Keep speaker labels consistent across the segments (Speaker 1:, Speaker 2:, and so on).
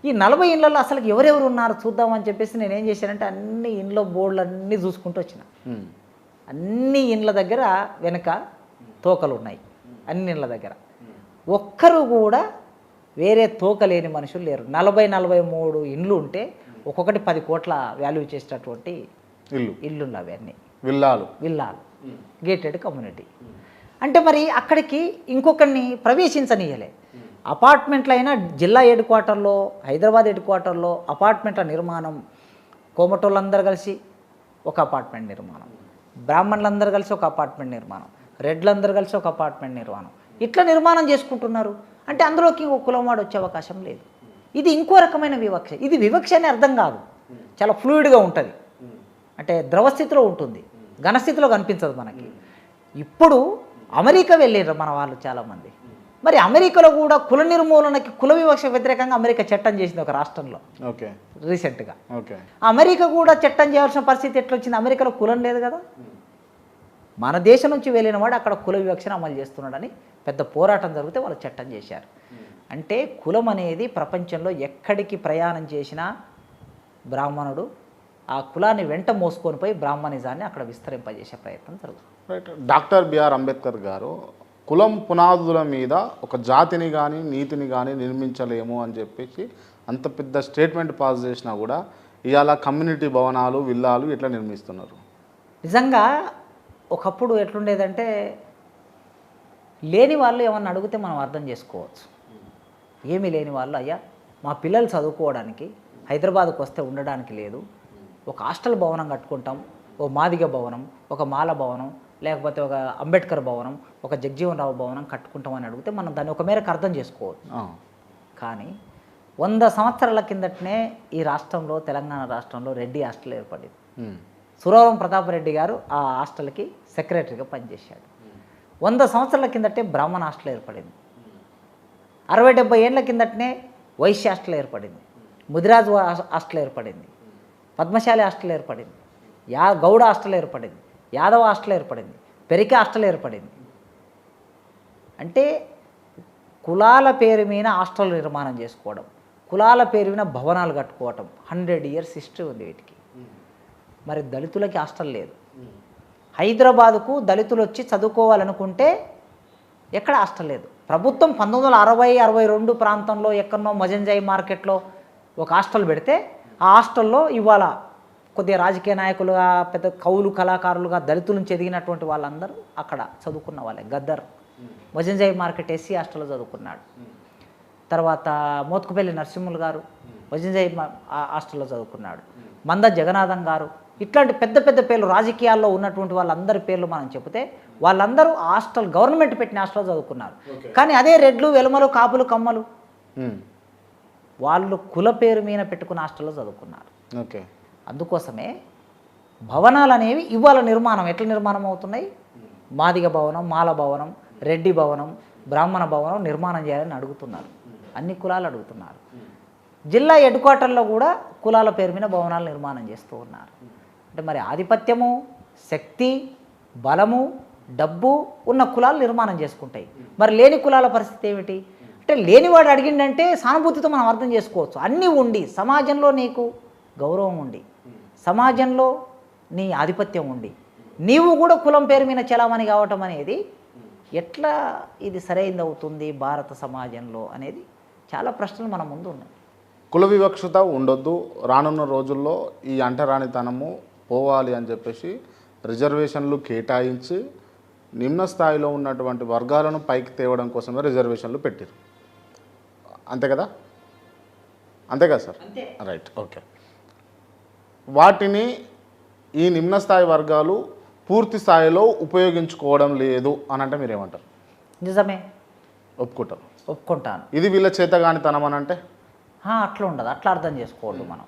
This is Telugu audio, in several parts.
Speaker 1: ఈ 40 ఇండ్లలో అసలు ఎవరెవరు ఉన్నారు చూద్దామని చెప్పేసి నేను ఏం చేశానంటే అన్ని ఇండ్ల బోర్డులు అన్నీ చూసుకుంటూ వచ్చిన. అన్ని ఇండ్ల దగ్గర వెనక తోకలు ఉన్నాయి, అన్ని ఇండ్ల దగ్గర ఒక్కరు కూడా వేరే తోక లేని మనుషులు లేరు. 43 ఇండ్లు ఉంటే ఒక్కొక్కటి 10 కోట్ల వాల్యూ చేసేటటువంటి ఇల్లులు అవన్నీ విల్లాలు గేటెడ్ కమ్యూనిటీ. అంటే మరి అక్కడికి ఇంకొకరిని ప్రవేశించనీయలే. అపార్ట్మెంట్లు అయినా జిల్లా హెడ్ క్వార్టర్లో, హైదరాబాద్ హెడ్ క్వార్టర్లో అపార్ట్మెంట్ల నిర్మాణం, కోమటోళ్ళందరూ కలిసి ఒక అపార్ట్మెంట్ నిర్మాణం, బ్రాహ్మణులందరూ కలిసి ఒక అపార్ట్మెంట్ నిర్మాణం, రెడ్లందరూ కలిసి ఒక అపార్ట్మెంట్ నిర్మాణం, ఇట్లా నిర్మాణం చేసుకుంటున్నారు. అంటే అందులోకి ఇంకో కులంవాడు వచ్చే అవకాశం లేదు. ఇది ఇంకో రకమైన వివక్ష. ఇది వివక్ష అని అర్థం కాదు, చాలా ఫ్లూయిడ్గా ఉంటుంది, అంటే ద్రవస్థితిలో ఉంటుంది, ఘనస్థితిలో కనిపించదు మనకి. ఇప్పుడు అమెరికా వెళ్ళారు మన వాళ్ళు చాలామంది. మరి అమెరికాలో కూడా కుల నిర్మూలనకి, కుల వివక్ష వ్యతిరేకంగా అమెరికా చట్టం చేసింది ఒక రాష్ట్రంలో రీసెంట్గా. అమెరికా కూడా చట్టం చేయాల్సిన పరిస్థితి ఎట్లా వచ్చింది? అమెరికాలో కులం లేదు కదా. మన దేశం నుంచి వెళ్ళిన వాడు అక్కడ కుల వివక్షను అమలు చేస్తున్నాడని పెద్ద పోరాటం జరిగితే వాళ్ళు చట్టం చేశారు. అంటే కులం అనేది ప్రపంచంలో ఎక్కడికి ప్రయాణం చేసినా బ్రాహ్మణుడు ఆ కులాన్ని వెంట మోసుకొని పోయి బ్రాహ్మణిజాన్ని అక్కడ విస్తరింపజేసే ప్రయత్నం జరుగుతుంది.
Speaker 2: డాక్టర్ బిఆర్ అంబేద్కర్ గారు కులం పునాదుల మీద ఒక జాతిని కానీ నీతిని కానీ నిర్మించలేము అని చెప్పేసి అంత పెద్ద స్టేట్మెంట్ పాస్ చేసినా కూడా ఇవాళ కమ్యూనిటీ భవనాలు, విల్లాలు ఇట్లా నిర్మిస్తున్నారు.
Speaker 1: నిజంగా ఒకప్పుడు ఎట్లుండేదంటే లేని వాళ్ళు ఏమన్నా అడిగితే మనం అర్థం చేసుకోవచ్చు. ఏమీ లేని వాళ్ళు, అయ్యా మా పిల్లలు చదువుకోవడానికి హైదరాబాద్కు వస్తే ఉండడానికి లేదు, ఒక హాస్టల్ భవనం కట్టుకుంటాం, ఓ మాదిగ భవనం, ఒక మాల భవనం, లేకపోతే ఒక అంబేద్కర్ భవనం, ఒక జగజీవన్ రావు భవనం కట్టుకుంటామని అడిగితే మనం దాన్ని ఒక మేరకు అర్థం చేసుకోవచ్చు. కానీ 100 సంవత్సరాల కిందటనే ఈ రాష్ట్రంలో, తెలంగాణ రాష్ట్రంలో రెడ్డి హాస్టల్ ఏర్పడింది. సురవరం ప్రతాప్ రెడ్డి గారు ఆ హాస్టల్కి సెక్రటరీగా పనిచేశాడు. 100 సంవత్సరాల కిందటే బ్రాహ్మణ హాస్టల్ ఏర్పడింది. 60-70 ఏళ్ల కిందటనే వైశ్య హాస్టల్ ఏర్పడింది, ముదిరాజు హాస్టల్ ఏర్పడింది, పద్మశాలి హాస్టల్ ఏర్పడింది, గౌడ హాస్టల్ ఏర్పడింది, యాదవ హాస్టల్ ఏర్పడింది, పెరిక హాస్టల్ ఏర్పడింది. అంటే కులాల పేరు మీద హాస్టల్ నిర్మాణం చేసుకోవడం, కులాల పేరు మీద భవనాలు కట్టుకోవటం, 100 years హిస్టరీ ఉంది వీటికి. మరి దళితులకి హాస్టల్ లేదు. హైదరాబాదుకు దళితులు వచ్చి చదువుకోవాలనుకుంటే ఎక్కడ హాస్టల్ లేదు. ప్రభుత్వం 1960-62 ప్రాంతంలో ఎక్కడనో మజంజాయి మార్కెట్లో ఒక హాస్టల్ పెడితే ఆ హాస్టల్లో ఇవాళ కొద్దిగా రాజకీయ నాయకులుగా, పెద్ద కవులు, కళాకారులుగా దళితుల నుంచి ఎదిగినటువంటి వాళ్ళందరూ అక్కడ చదువుకున్న వాళ్ళే. గద్దర్ మజంజాయి మార్కెట్ ఎస్సీ హాస్టల్లో చదువుకున్నాడు. తర్వాత మోత్కుపల్లి నరసింహులు గారు మజంజాయి హాస్టల్లో చదువుకున్నాడు. మంద జగన్నాథం గారు, ఇట్లాంటి పెద్ద పెద్ద పేర్లు రాజకీయాల్లో ఉన్నటువంటి వాళ్ళందరి పేర్లు మనం చెబితే వాళ్ళందరూ హాస్టల్, గవర్నమెంట్ పెట్టిన హాస్టల్లో చదువుకున్నారు. కానీ అదే రెడ్లు, వెలుమలు, కాపులు, కమ్మలు వాళ్ళు కుల పేరు మీద పెట్టుకున్న హాస్టల్లో చదువుకున్నారు. అందుకోసమే భవనాలు అనేవి ఇవాళ నిర్మాణం ఎట్లా నిర్మాణం అవుతున్నాయి? మాదిగ భవనం, మాల భవనం, రెడ్డి భవనం, బ్రాహ్మణ భవనం నిర్మాణం చేయాలని అడుగుతున్నారు. అన్ని కులాలు అడుగుతున్నారు. జిల్లా హెడ్ క్వార్టర్లో కూడా కులాల పేరు మీద భవనాలు నిర్మాణం చేస్తూ ఉన్నారు. అంటే మరి ఆధిపత్యము, శక్తి, బలము, డబ్బు ఉన్న కులాలు నిర్మాణం చేసుకుంటాయి. మరి లేని కులాల పరిస్థితి ఏమిటి? అంటే లేనివాడు అడిగిందంటే సానుభూతితో మనం అర్థం చేసుకోవచ్చు. అన్నీ ఉండి, సమాజంలో నీకు గౌరవం ఉండి, సమాజంలో నీ ఆధిపత్యం ఉండి, నీవు కూడా కులం పేరు మీద చలామణి కావటం అనేది ఎట్లా ఇది సరైనది అవుతుంది భారత సమాజంలో అనేది చాలా ప్రశ్నలు మన ముందు ఉన్నాయి.
Speaker 2: కుల వివక్షత ఉండొద్దు, రానున్న రోజుల్లో ఈ అంటరానితనము పోవాలి అని చెప్పేసి రిజర్వేషన్లు కేటాయించి నిమ్న స్థాయిలో ఉన్నటువంటి వర్గాలను పైకి తేవడం కోసమే రిజర్వేషన్లు పెట్టారు. అంతే కదా? అంతే కదా సార్? Right, okay. వాటిని ఈ నిమ్న స్థాయి వర్గాలు పూర్తి స్థాయిలో ఉపయోగించుకోవడం లేదు అని అంటే మీరేమంటారు?
Speaker 1: నిజమే,
Speaker 2: ఒప్పుకుంటాను. ఇది వీళ్ళ చేతగానితనం అని అంటే
Speaker 1: అట్లా ఉండదు, అట్లా అర్థం చేసుకోవద్దు మనం.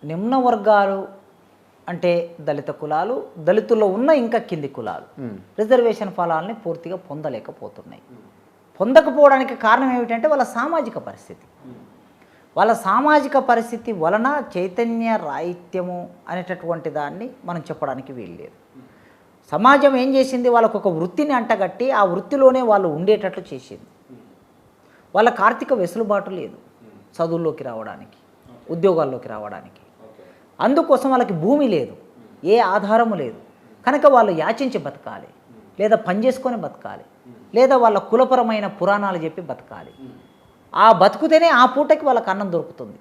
Speaker 1: నిమ్న వర్గాలు అంటే దళిత కులాలు, దళితుల్లో ఉన్న ఇంకా కింది కులాలు రిజర్వేషన్ ఫలాల్ని పూర్తిగా పొందలేకపోతున్నాయి. పొందకపోవడానికి కారణం ఏమిటంటే వాళ్ళ సామాజిక పరిస్థితి. వాళ్ళ సామాజిక పరిస్థితి వలన చైతన్య రాహిత్యము అనేటటువంటి దాన్ని మనం చెప్పడానికి వీల్లేదు. సమాజం ఏం చేసింది? వాళ్ళకు ఒక వృత్తిని అంటగట్టి ఆ వృత్తిలోనే వాళ్ళు ఉండేటట్లు చేసింది. వాళ్ళకి ఆర్థిక వెసులుబాటు లేదు. చదువుల్లోకి రావడానికి, ఉద్యోగాల్లోకి రావడానికి. అందుకోసం వాళ్ళకి భూమి లేదు, ఏ ఆధారము లేదు, కనుక వాళ్ళు యాచించి బతకాలి, లేదా పని చేసుకొని బతకాలి, లేదా వాళ్ళ కులపరమైన పురాణాలు చెప్పి బతకాలి. ఆ బతుకుతేనే ఆ పూటకి వాళ్ళకి అన్నం దొరుకుతుంది.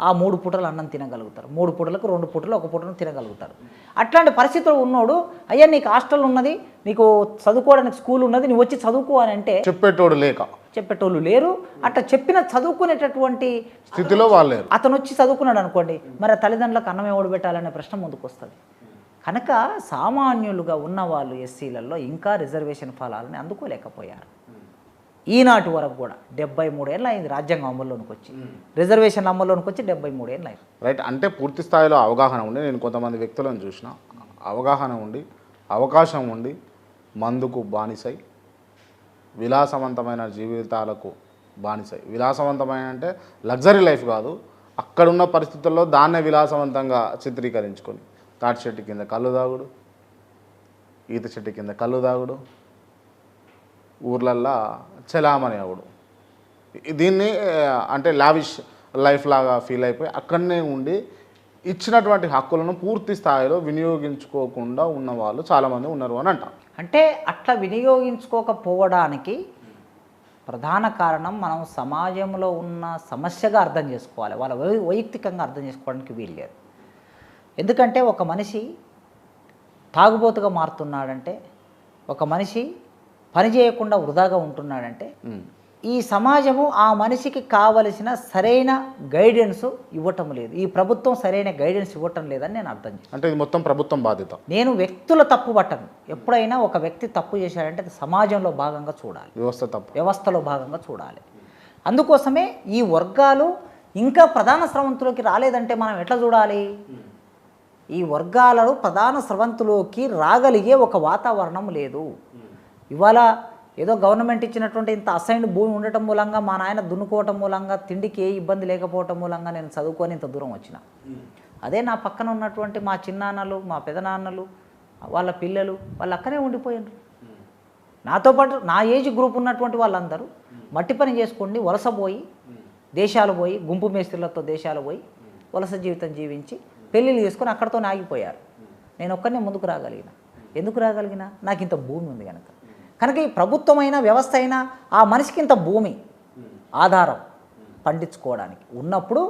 Speaker 1: ఆ 3 పూటలు అన్నం తినగలుగుతారు, 3 పూటలకు 2 పూటలు 1 పూటను తినగలుగుతారు. అట్లాంటి పరిస్థితులు ఉన్నోడు, అయ్యా నీకు హాస్టల్ ఉన్నది, నీకు చదువుకోవడానికి స్కూల్ ఉన్నది, నువ్వు వచ్చి చదువుకో అని అంటే చెప్పేటోళ్ళు లేరు. అట్లా చెప్పిన చదువుకునేటటువంటి
Speaker 2: స్థితిలో వాళ్ళు లేరు.
Speaker 1: అతను వచ్చి చదువుకున్నాడు అనుకోండి, మరి ఆ తల్లిదండ్రులకు అన్నం ఎవడు పెట్టాలనే ప్రశ్న ముందుకు వస్తుంది. కనుక సామాన్యులుగా ఉన్నవాళ్ళు ఎస్సీలలో ఇంకా రిజర్వేషన్ ఫలాలని అందుకోలేకపోయారు. ఈనాటి వరకు కూడా 73 ఏళ్ళు అయింది రాజ్యాంగం అమల్లోనికి వచ్చి, రిజర్వేషన్ అమల్లోనికి వచ్చి 73 ఏళ్ళు అయింది.
Speaker 2: రైట్. అంటే పూర్తి స్థాయిలో అవగాహన ఉండి, నేను కొంతమంది వ్యక్తులను చూసిన, అవగాహన ఉండి, అవకాశం ఉండి, మందుకు బానిసై, విలాసవంతమైన జీవితాలకు బానిసై. విలాసవంతమైన అంటే లగ్జరీ లైఫ్ కాదు, అక్కడున్న పరిస్థితుల్లో దాన్నే విలాసవంతంగా చిత్రీకరించుకొని తాటి చెట్టు కింద కళ్ళు తాగుడు, ఈత చెట్టు కింద కళ్ళు తాగుడు, ఊర్లల్లో చలామణి అవుడు. దీన్ని అంటే లావిష్ లైఫ్ లాగా ఫీల్ అయిపోయి అక్కడనే ఉండి ఇచ్చినటువంటి హక్కులను పూర్తి స్థాయిలో వినియోగించుకోకుండా ఉన్న వాళ్ళు చాలామంది ఉన్నారు అని అంటాం.
Speaker 1: అంటే అట్లా వినియోగించుకోకపోవడానికి ప్రధాన కారణం మనం సమాజంలో ఉన్న సమస్యగా అర్థం చేసుకోవాలి, వాళ్ళ వైయక్తికంగా అర్థం చేసుకోవడానికి వీలు లేదు. ఎందుకంటే ఒక మనిషి తాగుబోతుగా మారుతున్నాడంటే, ఒక మనిషి పని చేయకుండా వృధాగా ఉంటున్నాడంటే, ఈ సమాజము ఆ మనిషికి కావలసిన సరైన గైడెన్స్ ఇవ్వటం లేదు. ఈ ప్రభుత్వం సరైన గైడెన్స్ ఇవ్వటం లేదని నేను అర్థం చేస్తాను.
Speaker 2: అంటే ఇది మొత్తం ప్రభుత్వం బాధ్యత.
Speaker 1: నేను వ్యక్తుల తప్పు పట్టను. ఎప్పుడైనా ఒక వ్యక్తి తప్పు చేశాడంటే అది సమాజంలో భాగంగా చూడాలి, వ్యవస్థలో భాగంగా చూడాలి. అందుకోసమే ఈ వర్గాలు ఇంకా ప్రధాన స్రవంతిలోకి రాలేదంటే మనం ఎట్లా చూడాలి? ఈ వర్గాలలో ప్రధాన స్రవంతిలోకి రాగలిగే ఒక వాతావరణం లేదు. ఇవాళ ఏదో గవర్నమెంట్ ఇచ్చినటువంటి ఇంత అసైన్డ్ భూమి ఉండటం మూలంగా, మా నాయన దున్నుకోవటం మూలంగా, తిండికి ఏ ఇబ్బంది లేకపోవటం మూలంగా నేను చదువుకొని ఇంత దూరం వచ్చిన. అదే నా పక్కన ఉన్నటువంటి మా చిన్నాన్నలు, మా పెదనాన్నలు, వాళ్ళ పిల్లలు వాళ్ళు అక్కడే ఉండిపోయారు. నాతో పాటు నా ఏజ్ గ్రూప్ ఉన్నటువంటి వాళ్ళందరూ మట్టి పని చేసుకోండి, వలస పోయి, దేశాలు పోయి, గుంపు మేస్త్రులతో దేశాలు పోయి వలస జీవితం జీవించి పెళ్ళిళ్ళు చేసుకొని అక్కడితో ఆగిపోయారు. నేను ఒక్కనే ముందుకు రాగలిగిన. ఎందుకు రాగలిగిన? నాకు ఇంత భూమి ఉంది కనుక. కనుక ఈ ప్రభుత్వమైన వ్యవస్థ అయినా ఆ మనిషికి ఇంత భూమి ఆధారం పండించుకోవడానికి ఉన్నప్పుడు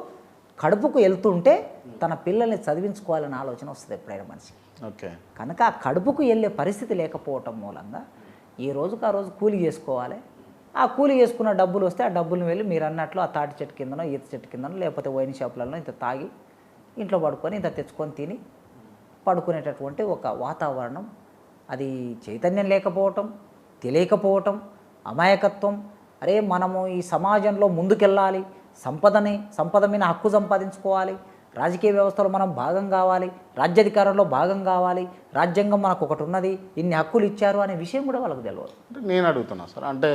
Speaker 1: కడుపుకు వెళ్తుంటే తన పిల్లల్ని చదివించుకోవాలనే ఆలోచన వస్తుంది ఎప్పుడైనా మనిషికి.
Speaker 2: ఓకే.
Speaker 1: కనుక ఆ కడుపుకు వెళ్ళే పరిస్థితి లేకపోవటం మూలంగా ఈ రోజుకు ఆ రోజు కూలి చేసుకోవాలి. ఆ కూలి చేసుకున్న డబ్బులు వస్తే ఆ డబ్బులు వెళ్ళి మీరు అన్నట్లు ఆ తాటి చెట్టు కిందనో, ఈత చెట్టు కిందనో, లేకపోతే వైన్ షాపులలో ఇంత తాగి ఇంట్లో పడుకొని ఇంత తెచ్చుకొని తిని పడుకునేటటువంటి ఒక వాతావరణం, అది చైతన్యం లేకపోవటం, తెలియకపోవటం, అమాయకత్వం. అరే మనము ఈ సమాజంలో ముందుకెళ్ళాలి, సంపద మీద హక్కు సంపాదించుకోవాలి, రాజకీయ వ్యవస్థలో మనం భాగం కావాలి, రాజ్యాధికారంలో భాగం కావాలి, రాజ్యాంగం మనకు ఒకటి ఉన్నది, ఇన్ని హక్కులు ఇచ్చారు అనే విషయం కూడా వాళ్ళకు తెలియదు.
Speaker 2: అంటే నేను అడుగుతున్నా సార్, అంటే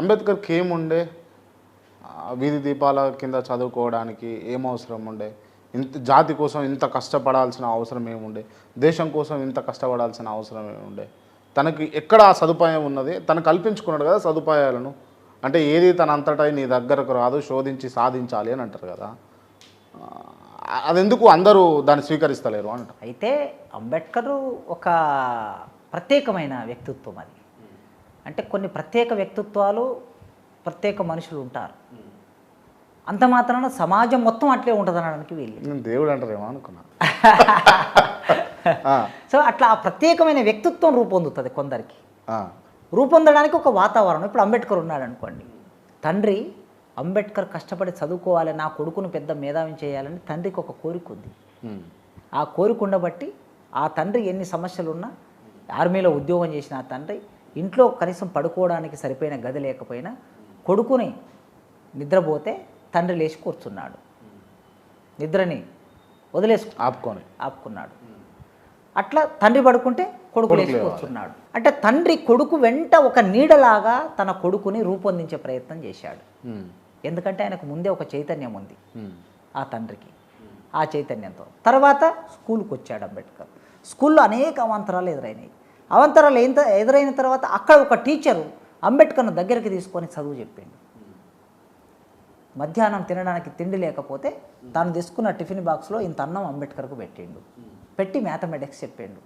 Speaker 2: అంబేద్కర్కి ఏముండే? వీధి దీపాల కింద చదువుకోవడానికి ఏం అవసరం ఉండే? ఇంత జాతి కోసం ఇంత కష్టపడాల్సిన అవసరం ఏముండే? దేశం కోసం ఇంత కష్టపడాల్సిన అవసరం ఏముండే? తనకి ఎక్కడ ఆ సదుపాయం ఉన్నది? తను కల్పించుకున్నాడు కదా సదుపాయాలను. అంటే ఏది తన అంతటా నీ దగ్గరకు రాదు, శోధించి సాధించాలి అని అంటారు కదా. అదెందుకు అందరూ దాన్ని స్వీకరిస్తలేరు అంట.
Speaker 1: అయితే అంబేద్కర్ ఒక ప్రత్యేకమైన వ్యక్తిత్వం అది. అంటే కొన్ని ప్రత్యేక వ్యక్తిత్వాలు, ప్రత్యేక మనుషులు ఉంటారు. అంత మాత్రాన సమాజం మొత్తం అట్లే ఉంటుంది అనడానికి వీళ్ళు.
Speaker 2: దేవుడు అంటారేమో అనుకున్నా.
Speaker 1: సో అట్లా ఆ ప్రత్యేకమైన వ్యక్తిత్వం రూపొందుతుంది కొందరికి. రూపొందడానికి ఒక వాతావరణం. ఇప్పుడు అంబేద్కర్ ఉన్నాడు అనుకోండి, తండ్రి అంబేద్కర్ కష్టపడి చదువుకోవాలి, నా కొడుకును పెద్ద మేధావిని చేయాలని తండ్రికి ఒక కోరిక ఉంది. ఆ కోరిక ఉండబట్టి ఆ తండ్రి ఎన్ని సమస్యలున్నా, ఆర్మీలో ఉద్యోగం చేసిన ఆ తండ్రి ఇంట్లో కనీసం పడుకోవడానికి సరిపోయిన గది లేకపోయినా కొడుకుని నిద్రపోతే తండ్రి లేచి కూర్చున్నాడు, నిద్రని ఆపుకున్నాడు. అట్లా తండ్రి పడుకుంటే కొడుకు లేచి కూర్చున్నాడు. అంటే తండ్రి కొడుకు వెంట ఒక నీడలాగా తన కొడుకుని రూపొందించే ప్రయత్నం చేశాడు. ఎందుకంటే ఆయనకు ముందే ఒక చైతన్యం ఉంది ఆ తండ్రికి. ఆ చైతన్యంతో తర్వాత స్కూల్కి వచ్చాడు అంబేద్కర్. స్కూల్లో అనేక అవాంతరాలు ఎదురైనాయి. అవాంతరాలు ఎదురైన తర్వాత అక్కడ ఒక టీచరు అంబేద్కర్ను దగ్గరికి తీసుకొని చదువు చెప్పిండు. మధ్యాహ్నం తినడానికి తిండి లేకపోతే తాను తీసుకున్న టిఫిన్ బాక్స్లో ఇంత అన్నం అంబేద్కర్కు పెట్టిండు, పెట్టి మ్యాథమెటిక్స్ చెప్పిండు.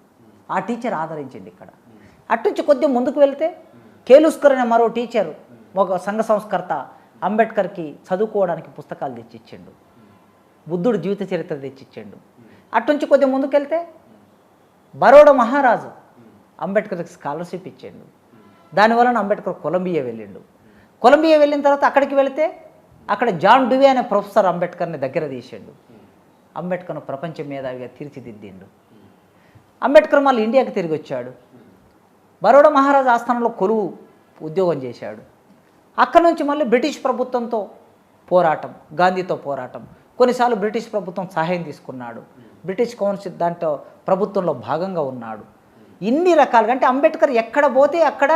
Speaker 1: ఆ టీచర్ ఆదరించిండు. ఇక్కడ అట్నుంచి కొద్దిగా ముందుకు వెళ్తే కేలుస్కర్ అనే మరో టీచర్, ఒక సంఘ సంస్కర్త, అంబేద్కర్కి చదువుకోవడానికి పుస్తకాలు తెచ్చిచ్చిండు, బుద్ధుడు జీవిత చరిత్ర తెచ్చిచ్చిండు. అట్నుంచి కొద్దిగా ముందుకెళ్తే బరోడా మహారాజు అంబేద్కర్కి స్కాలర్షిప్ ఇచ్చిండు. దానివలన అంబేద్కర్ కొలంబియా వెళ్ళిండు. కొలంబియా వెళ్ళిన తర్వాత అక్కడికి వెళితే అక్కడ జాన్ డ్యూవే అనే ప్రొఫెసర్ అంబేద్కర్ని దగ్గర తీసిండు. అంబేద్కర్ను ప్రపంచ మేధావిగా తీర్చిదిద్దిండు. అంబేద్కర్ మళ్ళీ ఇండియాకి తిరిగి వచ్చాడు. బరోడా మహారాజు ఆస్థానంలో కొలువు ఉద్యోగం చేశాడు. అక్కడి నుంచి మళ్ళీ బ్రిటిష్ ప్రభుత్వంతో పోరాటం, గాంధీతో పోరాటం. కొన్నిసార్లు బ్రిటిష్ ప్రభుత్వం సహాయం తీసుకున్నాడు. బ్రిటిష్ కౌన్సిల్ దాంట్లో ప్రభుత్వంలో భాగంగా ఉన్నాడు. ఇన్ని రకాలుగా అంటే అంబేద్కర్ ఎక్కడ పోతే అక్కడ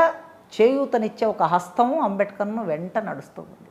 Speaker 1: చేయూతనిచ్చే ఒక హస్తము అంబేద్కర్ను వెంట నడుస్తూ ఉంది.